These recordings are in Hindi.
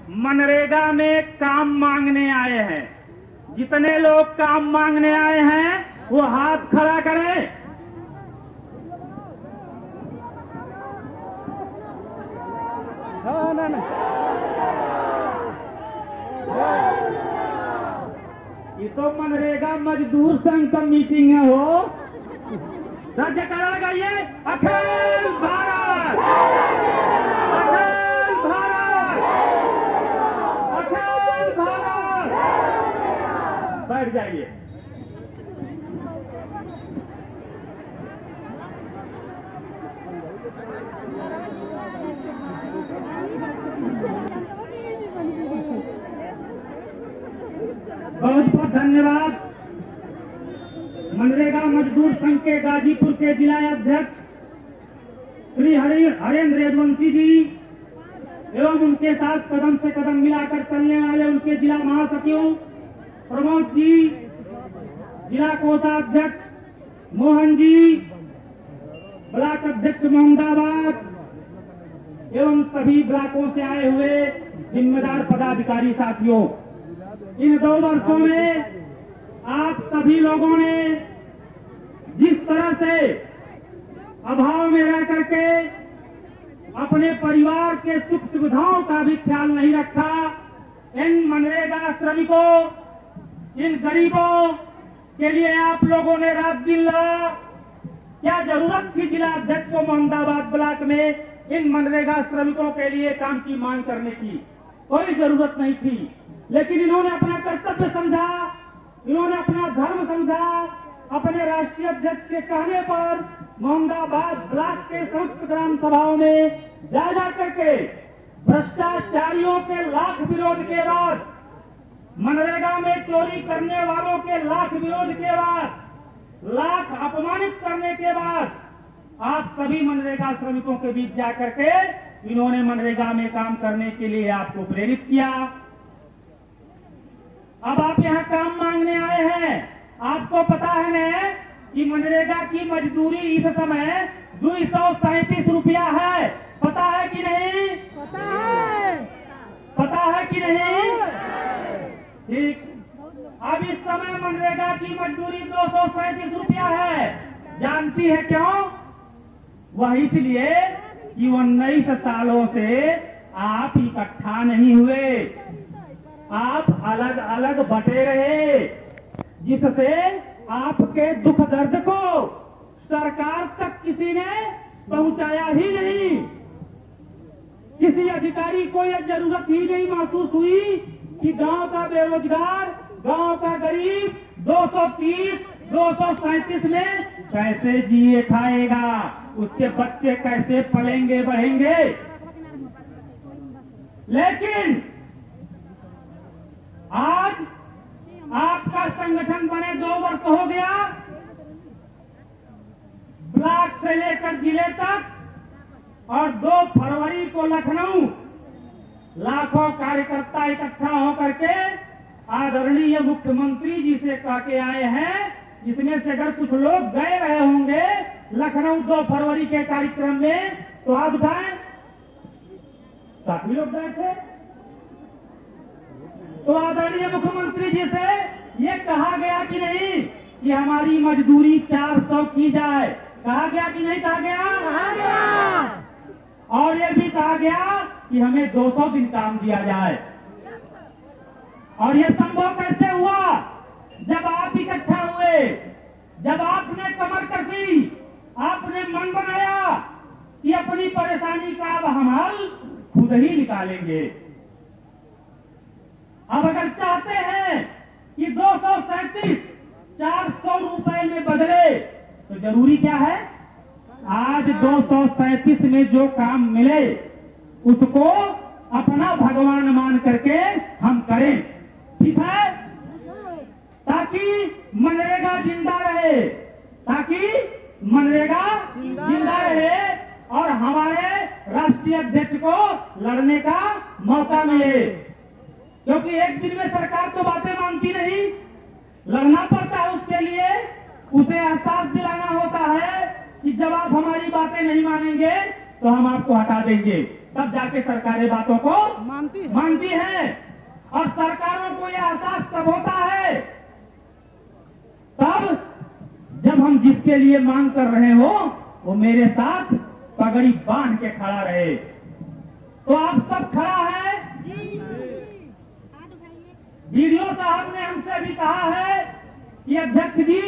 मनरेगा में काम मांगने आए हैं। जितने लोग काम मांगने आए हैं वो हाथ खड़ा करें। ये तो मनरेगा मजदूर संघ का मीटिंग है। हो राज्य कराएगा ये अखिल भारत, अखिल भारत, अखिल भारत। बैठ जाइए। बहुत बहुत धन्यवाद। मनरेगा मजदूर संघ के गाजीपुर के जिला अध्यक्ष श्री हरेंद्र यदुवंशी जी एवं उनके साथ कदम से कदम मिलाकर चलने वाले उनके जिला महासचिव प्रमोद जी, जिला कोषाध्यक्ष मोहन जी, ब्लॉक अध्यक्ष मोहम्मदाबाद एवं सभी ब्लॉकों से आए हुए जिम्मेदार पदाधिकारी साथियों, इन 2 वर्षों में आप सभी लोगों ने जिस तरह से अभाव में रह करके अपने परिवार के सुख सुविधाओं का भी ख्याल नहीं रखा, इन मनरेगा श्रमिकों, इन गरीबों के लिए आप लोगों ने रात दिन लड़ा। क्या जरूरत थी जिला अध्यक्ष को मोहम्मदाबाद ब्लॉक में इन मनरेगा श्रमिकों के लिए काम की मांग करने की? कोई जरूरत नहीं थी। लेकिन इन्होंने अपना कर्तव्य समझा, इन्होंने अपना धर्म समझा। अपने राष्ट्रीय अध्यक्ष के कहने पर मोहम्मदाबाद ब्लॉक के समस्त ग्राम सभाओं में जा करके भ्रष्टाचारियों के लाख विरोध के बाद, मनरेगा में चोरी करने वालों के लाख विरोध के बाद, लाख अपमानित करने के बाद आप सभी मनरेगा श्रमिकों के बीच जाकर के इन्होंने मनरेगा में काम करने के लिए आपको प्रेरित किया। अब आप यहाँ काम मांगने आए हैं। आपको पता है न कि मनरेगा की मजदूरी इस समय 237 रुपया है। पता है कि नहीं? पता है। पता है कि नहीं? ठीक। अब इस समय मनरेगा की मजदूरी 237 रुपया है। जानती है क्यों? वह इसलिए कि 19 सालों से आप इकट्ठा नहीं हुए, आप अलग अलग बटे रहे, जिससे आपके दुख दर्द को सरकार तक किसी ने पहुंचाया ही नहीं। किसी अधिकारी को यह जरूरत ही नहीं महसूस हुई कि गांव का बेरोजगार, गांव का गरीब 230, 237 में कैसे जिए खाएगा, उसके बच्चे कैसे पलेंगे बढ़ेंगे। लेकिन आज आपका संगठन बने 2 वर्ष हो गया, ब्लॉक से लेकर जिले तक, और 2 फरवरी को लखनऊ लाखों कार्यकर्ता इकट्ठा होकर के आदरणीय मुख्यमंत्री जी से कह के आए हैं। इसमें से अगर कुछ लोग गए रहे होंगे लखनऊ 2 फरवरी के कार्यक्रम में तो हाथ उठाएं। काफी लोग गए थे। तो आदरणीय मुख्यमंत्री जी से ये कहा गया कि नहीं कि हमारी मजदूरी 400 की जाए? कहा गया कि नहीं कहा गया? कहा गया। और ये भी कहा गया कि हमें 200 दिन काम दिया जाए। और ये संभव कैसे हुआ? जब आप इकट्ठा हुए, जब आपने कमर कसी, आपने मन बनाया कि अपनी परेशानी का अब हम हल खुद ही निकालेंगे। अब अगर चाहते हैं कि 237 400 रुपए में बदले तो जरूरी क्या है? आज 237 में जो काम मिले उसको अपना भगवान मान करके हम करें, ठीक है? ताकि मनरेगा जिंदा रहे, ताकि मनरेगा जिंदा रहे और हमारे राष्ट्रीय अध्यक्ष को लड़ने का मौका मिले। क्योंकि एक दिन में सरकार तो बातें मानती नहीं, लड़ना पड़ता है। उसके लिए उसे एहसास दिलाना होता है कि जब आप हमारी बातें नहीं मानेंगे तो हम आपको हटा देंगे, तब जाके सरकारें बातों को मानती है। और सरकारों को यह एहसास तब होता है तब जब हम जिसके लिए मांग कर रहे हो वो मेरे साथ पगड़ी बांध के खड़ा रहे। तो आप सब खड़ा है। वीडियो साहब ने हमसे भी कहा है कि अध्यक्ष जी,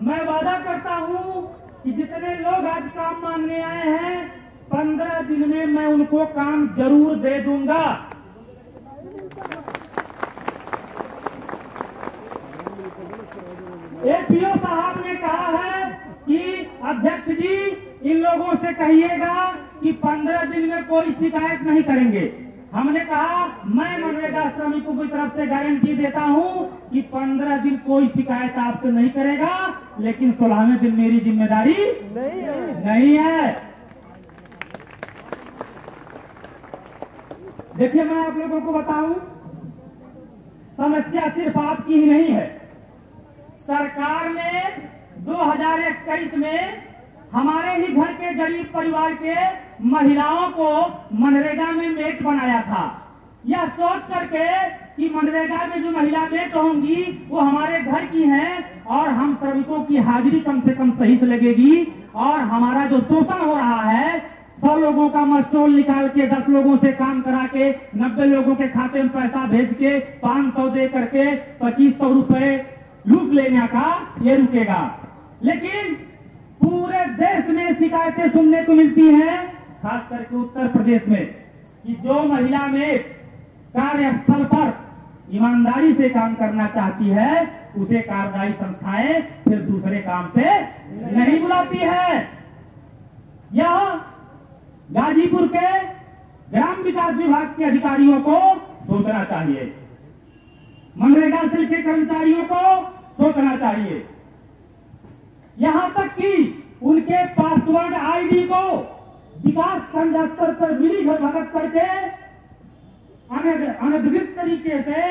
मैं वादा करता हूं कि जितने लोग आज काम मांगने आए हैं 15 दिन में मैं उनको काम जरूर दे दूंगा। एपीओ साहब ने कहा है कि अध्यक्ष जी, इन लोगों से कहिएगा कि 15 दिन में कोई शिकायत नहीं करेंगे। हमने कहा मैं मनरेगा श्रमिकों की तरफ से गारंटी देता हूं कि 15 दिन कोई शिकायत आपसे नहीं करेगा, लेकिन 16वें दिन मेरी जिम्मेदारी नहीं है। देखिए, मैं आप लोगों को बताऊं, समस्या सिर्फ आपकी ही नहीं है। सरकार ने 2021 में हमारे ही घर के गरीब परिवार के महिलाओं को मनरेगा में मेट बनाया था, यह सोच करके कि मनरेगा में जो महिला मेट होंगी वो हमारे घर की हैं और हम श्रमिकों की हाजिरी कम से कम सही से लगेगी और हमारा जो शोषण हो रहा है, 100 लोगों का मस्टोल निकाल के 10 लोगों से काम करा के 90 लोगों के खाते में पैसा भेज के 500 दे करके 2500 रुपए लूट लेने का ये रुकेगा। लेकिन पूरे देश में शिकायतें सुनने को मिलती हैं, खास करके उत्तर प्रदेश में, कि जो महिला में कार्यस्थल पर ईमानदारी से काम करना चाहती है उसे कार्यदायी संस्थाएं फिर दूसरे काम पे नहीं बुलाती है। यह गाजीपुर के ग्राम विकास विभाग के अधिकारियों को सोचना चाहिए, मनरेगा सेल के कर्मचारियों को सोचना चाहिए। यहां तक कि उनके पासवर्ड आईडी को विकास खंड स्तर पर मिली भगत करके अनधिकृत तरीके से,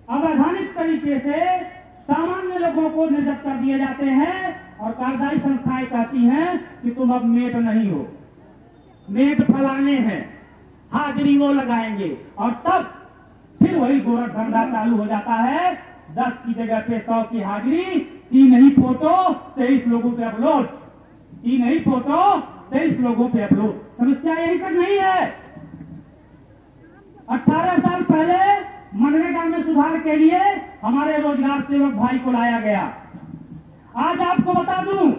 अवैधानिक तरीके से सामान्य लोगों को निर्गत कर दिए जाते हैं और कार्यदायी संस्थाएं कहती हैं कि तुम अब मेट नहीं हो, मेट फलाने हैं, हाजिरी वो लगाएंगे। और तब फिर वही गोरख धंधा चालू हो जाता है। 10 की जगह पे 100 की हाजिरी, 3 ही फोटो 23 लोगों पे अपलोड, 3 ही फोटो 23 लोगों पे अपलोड। समस्या यही तक नहीं है। 18 साल पहले मनरेगा में सुधार के लिए हमारे रोजगार सेवक भाई को लाया गया। आज आपको बता दूं,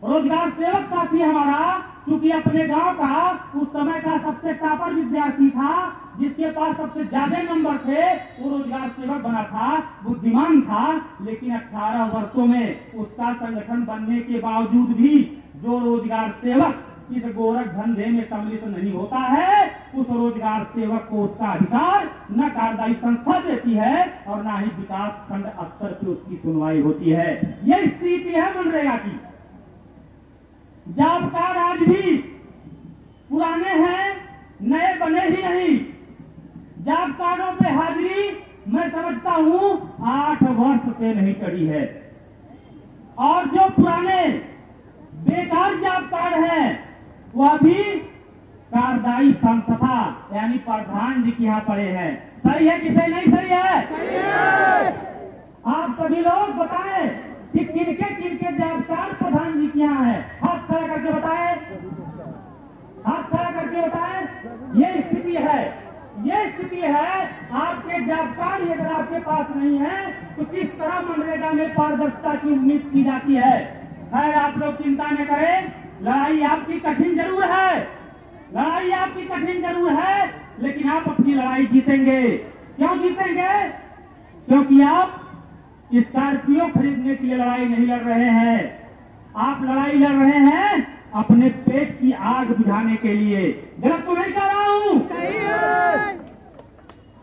रोजगार सेवक साथी हमारा, क्योंकि अपने गांव का उस समय का सबसे टॉपर विद्यार्थी था, जिसके पास सबसे ज्यादा नंबर थे, वो रोजगार सेवक बना था, बुद्धिमान था। लेकिन 18 वर्षों में उसका संगठन बनने के बावजूद भी जो रोजगार सेवक इस गोरख धंधे में सम्मिलित नहीं होता है, उस रोजगार सेवक को उसका अधिकार न कार्यदायी संस्था देती है और न ही विकास खंड स्तर पर उसकी सुनवाई होती है। यह स्थिति है मनरेगा की। जॉब कार्ड आज भी पुराने हैं, नए बने ही नहीं। जॉब कार्डों पे हाजिरी मैं समझता हूं 8 वर्ष से नहीं चढ़ी है। और जो पुराने बेकार जॉब कार्ड है वह भी कार्यदायी संस्था यानी प्रधान जी के यहाँ पड़े हैं। सही है कि सही नहीं? सही है, सही है। आप सभी लोग बताएं कि किनके जॉब कार्ड प्रधान जी के यहाँ है। हाथ खड़ा करके बताएं, हाथ खड़ा करके बताएं। ये स्थिति है, ये स्थिति है। आपके जॉब कार्ड अगर आपके पास नहीं है तो किस तरह मनरेगा में पारदर्शिता की उम्मीद की जाती है? खैर, आप लोग चिंता न करें, लड़ाई आपकी कठिन जरूर है, लड़ाई आपकी कठिन जरूर है, लेकिन आप अपनी लड़ाई जीतेंगे। क्यों जीतेंगे? क्योंकि आप स्कॉर्पियो खरीदने के लिए लड़ाई नहीं लड़ रहे हैं, आप लड़ाई लड़ रहे हैं अपने पेट की आग बुझाने के लिए। गलत तो नहीं कह रहा हूं? सही है।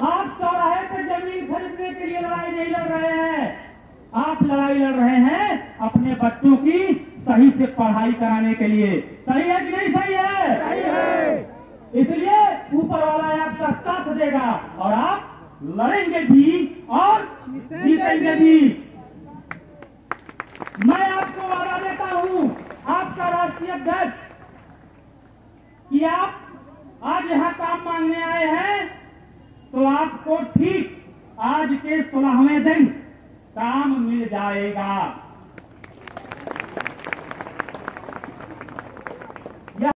आप चौराहे पर जमीन खरीदने के लिए लड़ाई नहीं लड़ रहे हैं, आप लड़ाई लड़ रहे हैं अपने बच्चों की सही से पढ़ाई कराने के लिए। सही है कि नहीं? सही है, सही है। इसलिए ऊपर वाला आपका साथ देगा और आप लड़ेंगे भी और जीतेंगे भी। मैं आपको वादा देता हूं, आपका राष्ट्रीय अध्यक्ष, कि आप आज यहां काम मांगने आए हैं तो आपको ठीक आज के 16वें दिन काम मिल जाएगा।